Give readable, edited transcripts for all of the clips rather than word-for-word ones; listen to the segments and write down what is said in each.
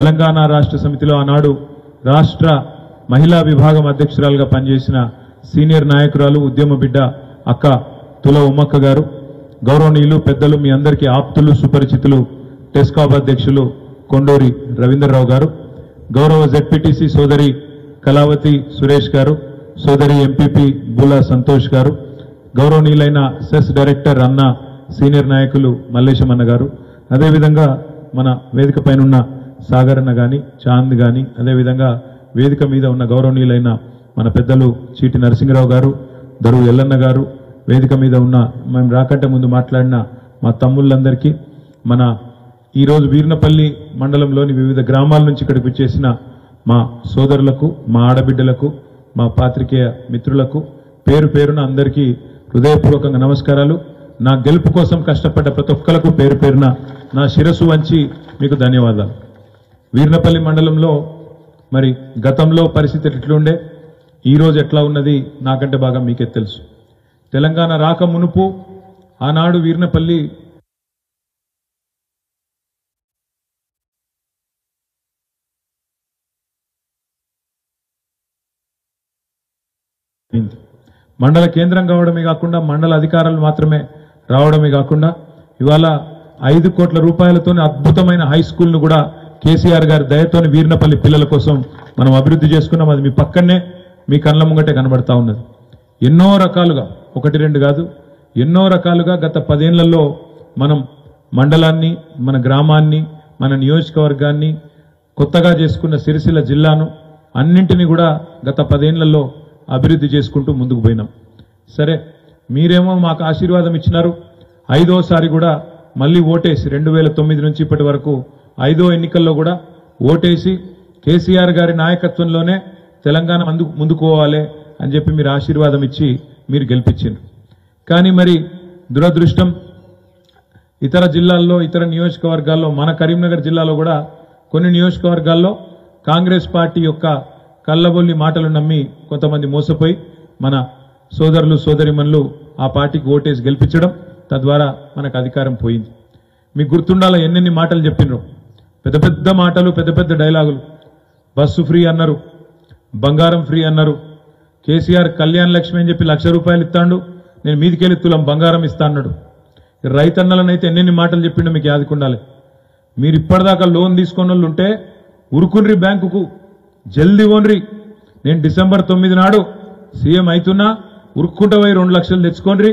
తెలంగాణ రాష్ట్ర సమితిలో ఆనాడు రాష్ట్ర మహిళా విభాగం అధ్యక్షురాలుగా పనిచేసిన సీనియర్ నాయకురాలు ఉద్యమ బిడ్డ అక్క తుల ఉమ్మక్క గారు, గౌరవనీయులు పెద్దలు, మీ అందరికీ ఆప్తులు సుపరిచితులు టెస్కాబ్ అధ్యక్షులు కొండూరి రవీంద్రరావు గారు, గౌరవ జెడ్పీటీసీ సోదరి కళావతి సురేష్ గారు, సోదరి ఎంపీపీ బూలా సంతోష్ గారు, గౌరవనీయులైన సెస్ డైరెక్టర్ అన్న సీనియర్ నాయకులు మల్లేశం అన్న గారు, అదేవిధంగా మన వేదిక పైన సాగర్ అన్న గాని, చాంద్ గాని, అదేవిధంగా వేదిక మీద ఉన్న గౌరవనీయులైన మన పెద్దలు చీటి నరసింహరావు గారు, దరువు ఎల్లన్న గారు, వేదిక మీద ఉన్న మేము రాకంటే ముందు మాట్లాడిన మా తమ్ముళ్ళందరికీ, మన ఈరోజు వీర్నపల్లి మండలంలోని వివిధ గ్రామాల నుంచి ఇక్కడికి వచ్చేసిన మా సోదరులకు, మా ఆడబిడ్డలకు, మా పాత్రికేయ మిత్రులకు పేరు పేరున అందరికీ హృదయపూర్వకంగా నమస్కారాలు. నా గెలుపు కోసం కష్టపడ్డ ప్రతి ఒక్కరికి పేరు పేరున నా శిరస్సు వంచి మీకు ధన్యవాదాలు. వీర్నపల్లి మండలంలో మరి గతంలో పరిస్థితి ఎట్లుండే, ఈరోజు ఎట్లా ఉన్నది నాకంటే బాగా మీకే తెలుసు. తెలంగాణ రాక మునుపు ఆనాడు వీర్నపల్లి మండల కేంద్రం కావడమే కాకుండా మండల అధికారులు మాత్రమే రావడమే కాకుండా ఇవాళ 5 కోట్ల రూపాయలతోనే అద్భుతమైన హై స్కూల్ను కూడా కేసీఆర్ గారి దయతోని వీర్నపల్లి పిల్లల కోసం మనం అభివృద్ధి చేసుకున్నాం. అది మీ పక్కనే మీ కళ్ళ ముంగటే కనబడతా ఉన్నది. ఎన్నో రకాలుగా, 1-2 కాదు, ఎన్నో రకాలుగా గత 10 ఏళ్లలో మనం మండలాన్ని, మన గ్రామాన్ని, మన నియోజకవర్గాన్ని, కొత్తగా చేసుకున్న సిరిసిల్ల జిల్లాను అన్నింటినీ కూడా గత 10 ఏళ్లలో అభివృద్ధి చేసుకుంటూ ముందుకు పోయినాం. సరే, మీరేమో మాకు ఆశీర్వాదం ఇచ్చినారు. 5వసారి కూడా మళ్ళీ ఓటేసి 2009 నుంచి ఇప్పటి వరకు 5వ ఎన్నికల్లో కూడా ఓటేసి కేసీఆర్ గారి నాయకత్వంలోనే తెలంగాణ ముందుకు పోవాలి అని చెప్పి మీరు ఆశీర్వాదం ఇచ్చి మీరు గెలిపించారు. కానీ మరి దురదృష్టం, ఇతర జిల్లాల్లో, ఇతర నియోజకవర్గాల్లో, మన కరీంనగర్ జిల్లాలో కూడా కొన్ని నియోజకవర్గాల్లో కాంగ్రెస్ పార్టీ యొక్క కళ్ళబొల్లి మాటలు నమ్మి కొంతమంది మోసపోయి మన సోదరులు సోదరిమణులు ఆ పార్టీకి ఓటేసి గెలిపించడం, తద్వారా మనకు అధికారం పోయింది. మీకు గుర్తుండాలా ఎన్నెన్ని మాటలు చెప్పినరు, పెద్ద పెద్ద మాటలు, పెద్ద పెద్ద డైలాగులు. బస్సు ఫ్రీ అన్నారు, బంగారం ఫ్రీ అన్నారు, కేసీఆర్ కళ్యాణ లక్ష్మి అని చెప్పి ₹1,00,000 ఇస్తాడు, నేను మీదికెళ్ళి తులం బంగారం ఇస్తా అన్నాడు. రైతన్నలనైతే ఎన్నెన్ని మాటలు చెప్పిండో మీకు యాదుకుండాలి. మీరు ఇప్పటిదాకా లోన్ తీసుకున్న వాళ్ళు ఉంటే ఉరుకున్రి బ్యాంకుకు, జల్దీ ఓన్రి, నేను డిసెంబర్ 9 నాడు సీఎం అవుతున్నా, ఉరుక్కుంట పోయి 2 లక్షలు తెచ్చుకోండి,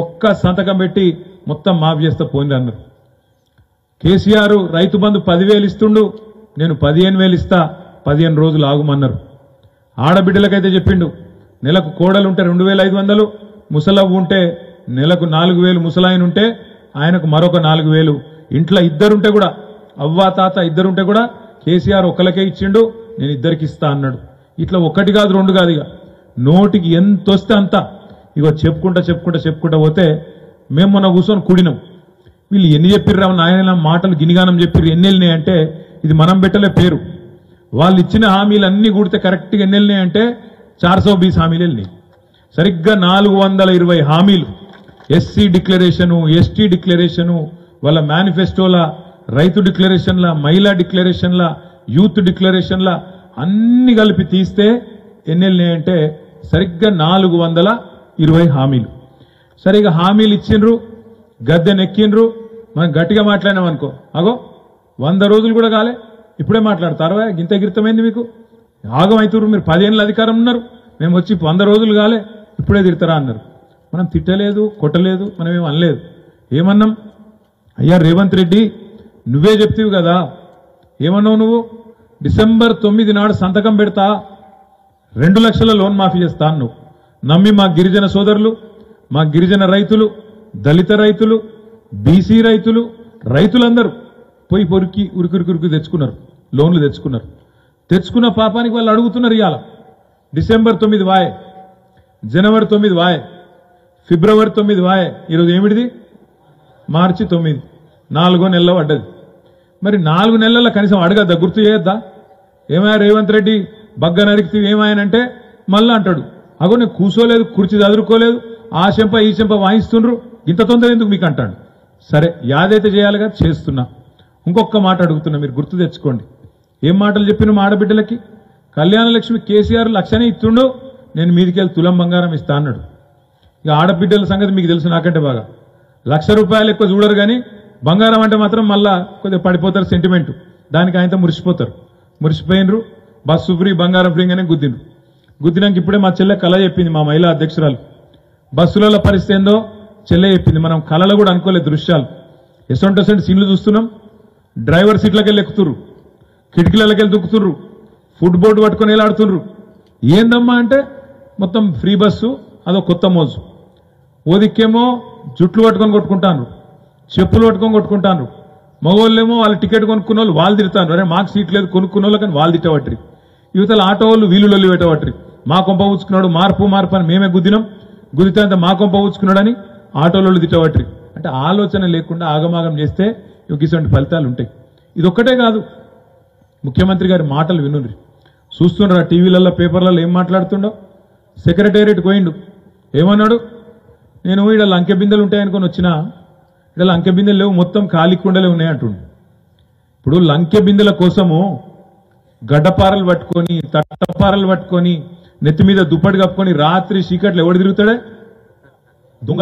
ఒక్క సంతకం పెట్టి మొత్తం మాఫ్ చేస్తా పోయింది అన్నారు. కేసీఆర్ రైతు బంధు 10,000 ఇస్తుండు, నేను 15,000 ఇస్తా, 15 రోజులు ఆగుమన్నారు. ఆడబిడ్డలకైతే చెప్పిండు, నెలకు కోడలుంటే 2,500, ముసలవ్వు ఉంటే నెలకు 4,000, ముసలాయన ఉంటే ఆయనకు మరొక 4,000, ఇంట్లో ఇద్దరుంటే కూడా, అవ్వా తాత ఇద్దరుంటే కూడా కేసీఆర్ ఒక్కలకే ఇచ్చిండు, నేను ఇద్దరికి ఇస్తా అన్నాడు. ఇట్లా 1 కాదు 2 కాదు, ఇక నోటికి ఎంత వస్తే అంత ఇగో చెప్పుకుంటా పోతే మేము మొన్న కూర్చొని కూడినాం. వీళ్ళు ఎన్ని చెప్పిర్రా నాయన మాటలు గినిగానం చెప్పిర్రు, ఎన్ని వెళ్ళినాయి అంటే ఇది మనం పెట్టలే పేరు, వాళ్ళు ఇచ్చిన హామీలు అన్ని కూడితే కరెక్ట్గా ఎన్ని వెళ్ళినాయి అంటే 420 హామీలు వెళ్ళినాయి. సరిగ్గా 420 హామీలు, ఎస్సీ డిక్లరేషను, ఎస్టీ డిక్లరేషను, వాళ్ళ మేనిఫెస్టోల, రైతు డిక్లరేషన్ల, మహిళా డిక్లరేషన్ల, యూత్ డిక్లరేషన్ల అన్ని కలిపి తీస్తే ఎన్ని వెళ్ళినాయి అంటే సరిగ్గా 420 హామీలు. సరిగ్గా హామీలు ఇచ్చిండ్రు, గద్దెనెక్కిండ్రు, మనం గట్టిగా మాట్లాడినాం అనుకో, అగో 100 రోజులు కూడా కాలే ఇప్పుడే మాట్లాడతారు, గింత గిరితమైంది మీకు, ఆగం అవుతున్నారు మీరు, 10 ఏళ్ళ అధికారం ఉన్నారు, మేము వచ్చి 100 రోజులు కాలే ఇప్పుడే తిడతారా అన్నారు. మనం తిట్టలేదు, కొట్టలేదు, మనం ఏం అనలేదు. ఏమన్నాం, అయ్యా రేవంత్ రెడ్డి నువ్వే చెప్తీవి కదా, ఏమన్నావు నువ్వు, డిసెంబర్ 9 నాడు సంతకం పెడతా 2 లక్షల లోన్ మాఫీ చేస్తా అన్నావు. నమ్మి మా గిరిజన సోదరులు, మా గిరిజన రైతులు, దళిత రైతులు, బీసీ రైతులు, రైతులందరూ పోయి ఉరికి తెచ్చుకున్నారు, లోన్లు తెచ్చుకున్నారు. తెచ్చుకున్న పాపానికి వాళ్ళు అడుగుతున్నారు, ఇవాళ డిసెంబర్ 9 వాయే, జనవరి 9 వాయే, ఫిబ్రవరి 9 వాయే, ఈరోజు ఏమిటిది మార్చి 9, 4వ నెలలో పడ్డది. మరి 4 నెలల్లో కనీసం అడగద్దా, గుర్తు చేయొద్దా, ఏమైనా రేవంత్ రెడ్డి బగ్గ నరికితే ఏమాయనంటే మళ్ళా అంటాడు, అగో నేను కూర్చోలేదు, కుర్చీ చదువుకోలేదు, ఆ చెంప ఈ చెంప వాయిస్తుండ్రు, ఇంత తొందర ఎందుకు మీకు అంటాడు. సరే, యాదైతే చేయాలిగా చేస్తున్నా. ఇంకొక మాట అడుగుతున్నా, మీరు గుర్తు తెచ్చుకోండి. ఏం మాటలు చెప్పిన మా ఆడబిడ్డలకి? కళ్యాణ లక్ష్మి కేసీఆర్ లక్షనే ఇస్తుండు, నేను మీదికెళ్ళి తులం బంగారం ఇస్తా అన్నాడు. ఇక ఆడబిడ్డల సంగతి మీకు తెలుసు నాకంటే బాగా. ₹1,00,000 ఎక్కువ చూడరు కానీ బంగారం అంటే మాత్రం మళ్ళా కొద్దిగా పడిపోతారు, సెంటిమెంట్. దానికి ఆయనతో మురిసిపోతారు. మురిసిపోయినరు, బస్సు ఫ్రీ బంగారం ఫ్రీగానే గుద్దిండ్రు. గుద్దినాక ఇప్పుడే మా చెల్లె కళ చెప్పింది, మా మహిళా అధ్యక్షురాలు. బస్సులలో పరిస్థితి ఏందో చెల్లె చెప్పింది. మనం కళలో కూడా అనుకోలేదు దృశ్యాలు. ఎసొంటొసంటి సీన్లు చూస్తున్నాం. డ్రైవర్ సీట్లకి వెళ్ళి ఎక్కుతుర్రు, కిటికీలకి వెళ్ళి దుక్కుతుర్రు, ఫుడ్ బోర్డు పట్టుకొని వెళ్ళాడుతుర్రు. ఏందమ్మా అంటే మొత్తం ఫ్రీ బస్సు, అదో కొత్త మోజు. ఓదిక్కేమో జుట్లు పట్టుకొని కొట్టుకుంటాను, చెప్పులు పట్టుకొని కొట్టుకుంటాను. మగవాళ్ళేమో వాళ్ళు టికెట్ కొనుక్కున్న వాళ్ళు వాళ్ళు తిడతాను, అరే మాకు సీట్ లేదు కొనుక్కున్న వాళ్ళు, కానీ వాళ్ళు తిట్టవట్రి. యువతల ఆటో వాళ్ళు వీళ్ళు లొల్లి పెట్టవట్రి. మా కొంప ఊచుకున్నాడు, మార్పు అని మేమే గుద్దినాం, గుద్దితే అంత మా కొంప ఊచుకున్నాడని ఆటోలు తిట్టవట్రి. అంటే ఆలోచన లేకుండా ఆగమాగం చేస్తే ఇటువంటి ఫలితాలు ఉంటాయి. ఇదొక్కటే కాదు, ముఖ్యమంత్రి గారి మాటలు వినుండ్రి. చూస్తుండ్రా టీవీలలో పేపర్లలో ఏం మాట్లాడుతుండో. సెక్రటేరియట్ పోయిండు, ఏమన్నాడు? నేను ఇక్కడ లంకె బిందెలు ఉంటాయనుకొని వచ్చినా, ఇక్కడ లంకె బిందెలు లేవు, మొత్తం ఖాళీ కుండలే ఉన్నాయి అంటుండు. ఇప్పుడు లంకె బిందెల కోసము గడ్డపారలు పట్టుకొని, తట్టపారలు పట్టుకొని, నెత్తి మీద దుప్పటి కప్పుకొని రాత్రి చీకట్లు ఎవడు తిరుగుతాడే?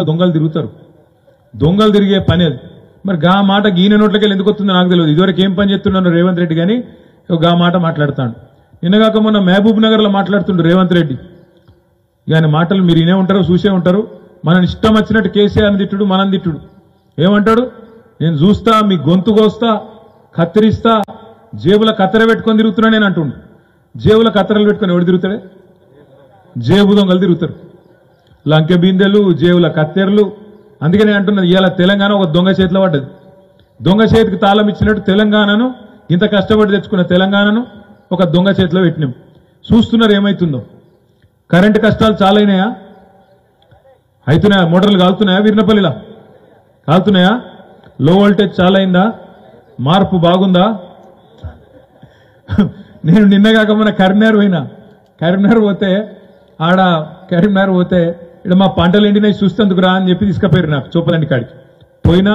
దొంగలు తిరుగుతారు. దొంగలు తిరిగే పని అది. మరి గా మాట గీన నోట్లకెళ్ళి ఎందుకు వస్తుందో నాకు తెలియదు. ఇదివరకు ఏం పని చేస్తున్నాను రేవంత్ రెడ్డి, కానీ గా మాట మాట్లాడతాడు. నిన్నగాక మొన్న మహబూబ్ నగర్ లో మాట్లాడుతుండు రేవంత్ రెడ్డి. ఆయన మాటలు మీరు వినే ఉంటారు, చూసే ఉంటారు. మనం ఇష్టం వచ్చినట్టు కేసీఆర్ని తిట్టుడు, మనం తిట్టుడు. ఏమంటాడు? నేను చూస్తా, మీ గొంతు కోస్తా, కత్తిరిస్తా, జేబుల కత్తెర పెట్టుకొని తిరుగుతున్నా నేను అంటుండు. జేబుల కత్తెరలు పెట్టుకొని ఎవడు తిరుగుతాడే? జేబు దొంగలు తిరుగుతారు. లంకె బిందెలు, జేబుల కత్తెరలు. అందుకనే అంటున్నది, ఇవాళ తెలంగాణ ఒక దొంగ చేతిలో పడ్డది. దొంగ చేతికి తాళం ఇచ్చినట్టు తెలంగాణను, ఇంత కష్టపడి తెచ్చుకున్న తెలంగాణను ఒక దొంగ చేతిలో పెట్టినాం. చూస్తున్నారు ఏమైతుందో. కరెంటు కష్టాలు చాలా అయినాయా? అవుతున్నాయా? మోటార్లు కాలుతున్నాయా? వీరినపల్లిలా కాలుతున్నాయా? లో వోల్టేజ్ చాలా అయిందా? మార్పు బాగుందా? నేను నిన్నగాక మన కరీంనగర్ పోతే ఇక్కడ మా పంటలు ఎండినాయి చూస్తేందుకు రా అని చెప్పి తీసుకుపోయారు నాకు చూపలండి కాడికి. పోయినా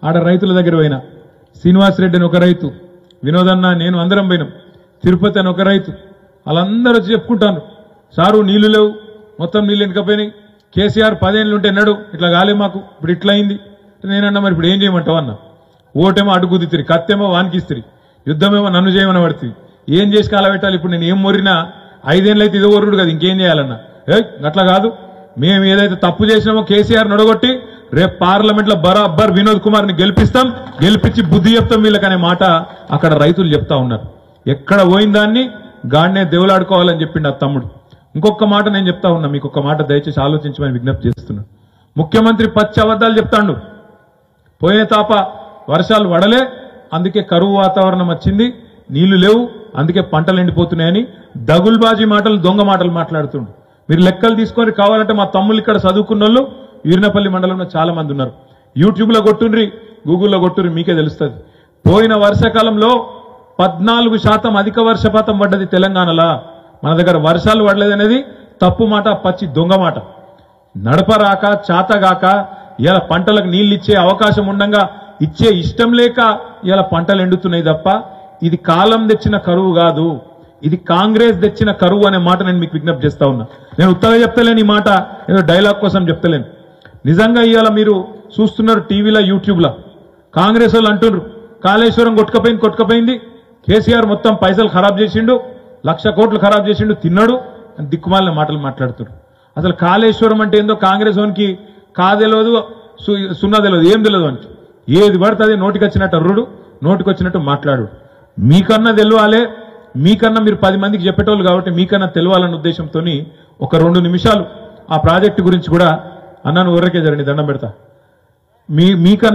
ఆడ రైతుల దగ్గర పోయినా. శ్రీనివాస్ రెడ్డి అని ఒక రైతు, వినోదన్న, నేను అందరం పోయినాం. తిరుపతి అని ఒక రైతు. వాళ్ళందరూ వచ్చి చెప్పుకుంటాను, సారు నీళ్లు లేవు, మొత్తం నీళ్ళు ఎందుకపోయినాయి, కేసీఆర్ 10 ఏళ్ళు ఉంటే అన్నాడు, ఇట్లా కాలే మాకు, ఇప్పుడు ఇట్లా అయింది. నేనన్నా మరి ఇప్పుడు ఏం చేయమంటావు అన్న. ఓటేమో అడుగుదిత్తిరి, కత్తేమో వానికిస్తిరి, యుద్ధమేమో నన్ను చేయమని పడుతుంది. ఏం చేసి కాలబెట్టాలి? ఇప్పుడు నేను ఏం మొరినా 5 ఏళ్ళు అయితే ఇదో ఒరుడు కదా, ఇంకేం చేయాలన్నా? అట్లా కాదు, మేము ఏదైతే తప్పు చేసినామో కేసీఆర్ నొడగొట్టి రేపు పార్లమెంట్ లో బరాబర్ వినోద్ కుమార్ ని గెలిపిస్తాం, గెలిపించి బుద్ధి చెప్తాం వీళ్ళకనే మాట అక్కడ రైతులు చెప్తా ఉన్నారు. ఎక్కడ పోయిన దాన్ని గాడినే దేవులాడుకోవాలని చెప్పిండు ఆ తమ్ముడు. ఇంకొక మాట నేను చెప్తా ఉన్నా, మీకు ఒక మాట దయచేసి ఆలోచించమని విజ్ఞప్తి చేస్తున్నా. ముఖ్యమంత్రి పచ్చి అబద్ధాలు చెప్తాడు. పోయిన తాప వర్షాలు పడలే, అందుకే కరువు వాతావరణం వచ్చింది, నీళ్లు లేవు, అందుకే పంటలు ఎండిపోతున్నాయని దగుల్బాజీ మాటలు, దొంగ మాటలు మాట్లాడుతుండు. మీరు లెక్కలు తీసుకొని కావాలంటే మా తమ్ముళ్ళు ఇక్కడ చదువుకున్న వాళ్ళు వీరినపల్లి మండలంలో చాలా మంది ఉన్నారు. యూట్యూబ్ లో కొట్టుండ్రి, గూగుల్లో కొట్టుండ్రి, మీకే తెలుస్తుంది. పోయిన వర్షాకాలంలో 14% అధిక వర్షపాతం పడ్డది తెలంగాణలో. మన దగ్గర వర్షాలు పడలేదనేది తప్పు మాట, పచ్చి దొంగ మాట. నడపరాక చాతగాక ఇలా పంటలకు నీళ్ళు ఇచ్చే అవకాశం ఉండగా ఇచ్చే ఇష్టం లేక ఇలా పంటలు ఎండుతున్నాయి తప్ప ఇది కాలం తెచ్చిన కరువు కాదు, ఇది కాంగ్రెస్ తెచ్చిన కరువు అనే మాట నేను మీకు విజ్ఞప్తి చేస్తా ఉన్నా. నేను ఉత్తగా చెప్తలేను ఈ మాట, ఏదో డైలాగ్ కోసం చెప్తలేను. నిజంగా ఇవాళ మీరు చూస్తున్నారు టీవీలో, యూట్యూబ్లో కాంగ్రెస్ వాళ్ళు అంటున్నారు కాళేశ్వరం కొట్టుకపోయింది, కేసీఆర్ మొత్తం పైసలు ఖరాబ్ చేసిండు, 1,00,000 కోట్లు ఖరాబ్ చేసిండు, తిన్నాడు అని దిక్కుమాలిన మాటలు మాట్లాడుతున్నారు. అసలు కాళేశ్వరం అంటే ఏందో కాంగ్రెస్ వానికి కాదెలవదు, సున్నా తెలియదు, ఏం తెలియదు అంటే ఏది పడుతుంది నోటికి వచ్చినట్టు అర్రుడు, నోటికి వచ్చినట్టు మాట్లాడు. మీకన్నా తెలవాలే, మీకన్నా మీరు 10 మందికి చెప్పేటోళ్ళు కాబట్టి మీకన్నా తెలవాలన్న ఉద్దేశంతో ఒక 2 నిమిషాలు ఆ ప్రాజెక్టు గురించి కూడా అన్నాను. ఊరకే జరగండి, దండం పెడతా. మీకన్నా